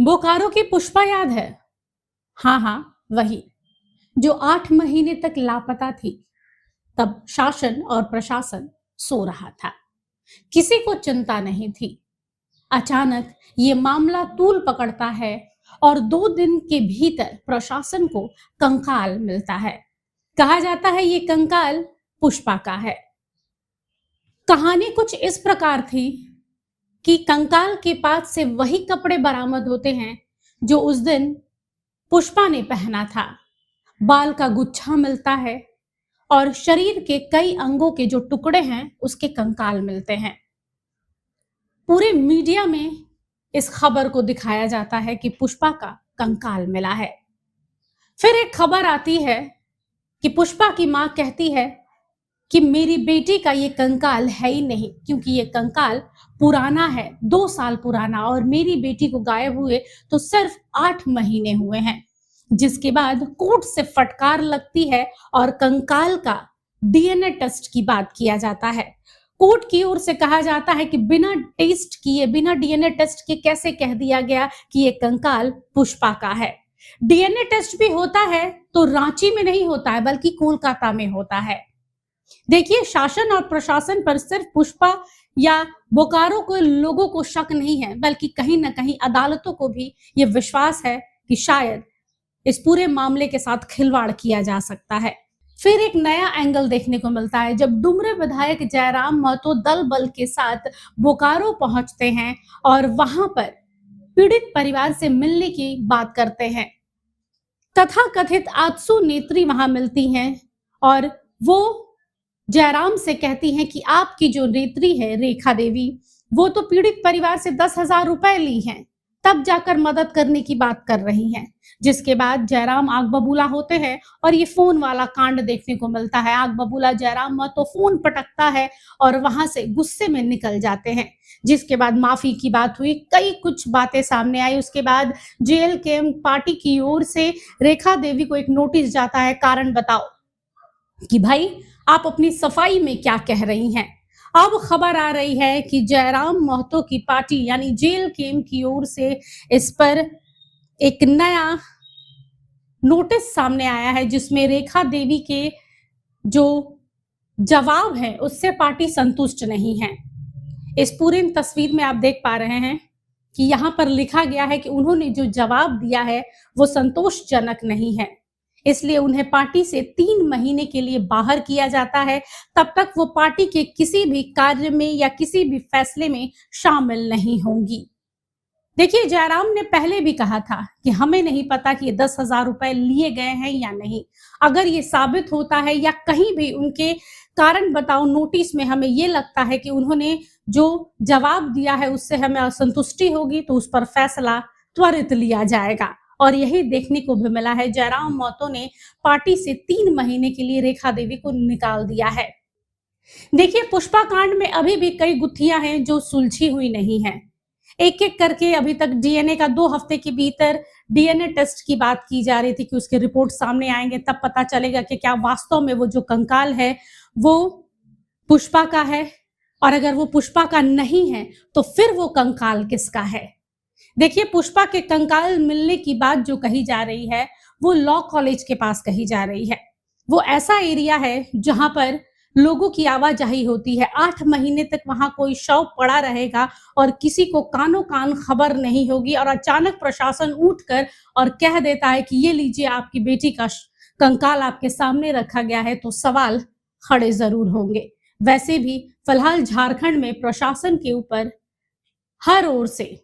बोकारो की पुष्पा याद है? हाँ हाँ, वही जो 8 महीने तक लापता थी। तब शासन और प्रशासन सो रहा था, किसी को चिंता नहीं थी। अचानक ये मामला तूल पकड़ता है और 2 दिन के भीतर प्रशासन को कंकाल मिलता है। कहा जाता है ये कंकाल पुष्पा का है। कहानी कुछ इस प्रकार थी कि कंकाल के पास से वही कपड़े बरामद होते हैं जो उस दिन पुष्पा ने पहना था। बाल का गुच्छा मिलता है और शरीर के कई अंगों के जो टुकड़े हैं उसके कंकाल मिलते हैं। पूरे मीडिया में इस खबर को दिखाया जाता है कि पुष्पा का कंकाल मिला है। फिर एक खबर आती है कि पुष्पा की मां कहती है कि मेरी बेटी का ये कंकाल है ही नहीं, क्योंकि ये कंकाल पुराना है, 2 साल पुराना, और मेरी बेटी को गायब हुए तो सिर्फ 8 महीने हुए हैं। जिसके बाद कोर्ट से फटकार लगती है और कंकाल का डीएनए टेस्ट की बात किया जाता है। कोर्ट की ओर से कहा जाता है कि बिना टेस्ट किए, बिना डीएनए टेस्ट के कैसे कह दिया गया कि ये कंकाल पुष्पा का है। डीएनए टेस्ट भी होता है तो रांची में नहीं होता है, बल्कि कोलकाता में होता है। देखिए, शासन और प्रशासन पर सिर्फ पुष्पा या बोकारो के लोगों को शक नहीं है, बल्कि कहीं ना कहीं अदालतों को भी ये विश्वास है कि शायद इस पूरे मामले के साथ खिलवाड़ किया जा सकता है। फिर एक नया एंगल देखने को मिलता है जब डुमरे विधायक जयराम महतो दल बल के साथ बोकारो पहुंचते हैं और वहां पर पीड़ित परिवार से मिलने की बात करते हैं। तथा कथित आजसू नेत्री वहां मिलती हैं और वो जयराम से कहती हैं कि आपकी जो नेत्री है रेखा देवी, वो तो पीड़ित परिवार से 10,000 रुपए ली हैं, तब जाकर मदद करने की बात कर रही हैं। जिसके बाद जयराम आग बबूला होते हैं और ये फोन वाला कांड देखने को मिलता है। आग बबूला जयराम महतो फोन पटकता है और वहां से गुस्से में निकल जाते हैं। जिसके बाद माफी की बात हुई, कई कुछ बातें सामने आई। उसके बाद जेल के पार्टी की ओर से रेखा देवी को एक नोटिस जाता है, कारण बताओ, कि भाई आप अपनी सफाई में क्या कह रही हैं। अब खबर आ रही है कि जयराम महतो की पार्टी यानी जेल केम की ओर से इस पर एक नया नोटिस सामने आया है, जिसमें रेखा देवी के जो जवाब है उससे पार्टी संतुष्ट नहीं है। इस पूरी तस्वीर में आप देख पा रहे हैं कि यहाँ पर लिखा गया है कि उन्होंने जो जवाब दिया है वो संतोषजनक नहीं है, इसलिए उन्हें पार्टी से 3 महीने के लिए बाहर किया जाता है। तब तक वो पार्टी के किसी भी कार्य में या किसी भी फैसले में शामिल नहीं होंगी। देखिए, जयराम ने पहले भी कहा था कि हमें नहीं पता कि ये 10,000 रुपए लिए गए हैं या नहीं। अगर ये साबित होता है या कहीं भी उनके कारण बताओ नोटिस में हमें ये लगता है कि उन्होंने जो जवाब दिया है उससे हमें असंतुष्टि होगी, तो उस पर फैसला त्वरित लिया जाएगा। और यही देखने को भी मिला है। जयराम महतो ने पार्टी से 3 महीने के लिए रेखा देवी को निकाल दिया है। देखिए, पुष्पा कांड में अभी भी कई गुत्थियां हैं जो सुलझी हुई नहीं है। एक एक करके अभी तक डीएनए का 2 हफ्ते के भीतर डीएनए टेस्ट की बात की जा रही थी कि उसके रिपोर्ट सामने आएंगे, तब पता चलेगा कि क्या वास्तव में वो जो कंकाल है वो पुष्पा का है, और अगर वो पुष्पा का नहीं है तो फिर वो कंकाल किसका है। देखिए, पुष्पा के कंकाल मिलने की बात जो कही जा रही है वो लॉ कॉलेज के पास कही जा रही है। वो ऐसा एरिया है जहां पर लोगों की आवाजाही होती है। 8 महीने तक वहां कोई शव पड़ा रहेगा और किसी को कानों कान खबर नहीं होगी, और अचानक प्रशासन उठकर और कह देता है कि ये लीजिए आपकी बेटी का कंकाल आपके सामने रखा गया है, तो सवाल खड़े जरूर होंगे। वैसे भी फिलहाल झारखंड में प्रशासन के ऊपर हर ओर से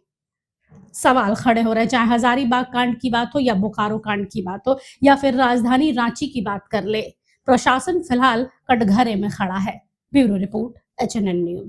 सवाल खड़े हो रहे हैं, चाहे हजारीबाग कांड की बात हो या बोकारो कांड की बात हो या फिर राजधानी रांची की बात कर ले। प्रशासन फिलहाल कटघरे में खड़ा है। Bureau report, HNN news.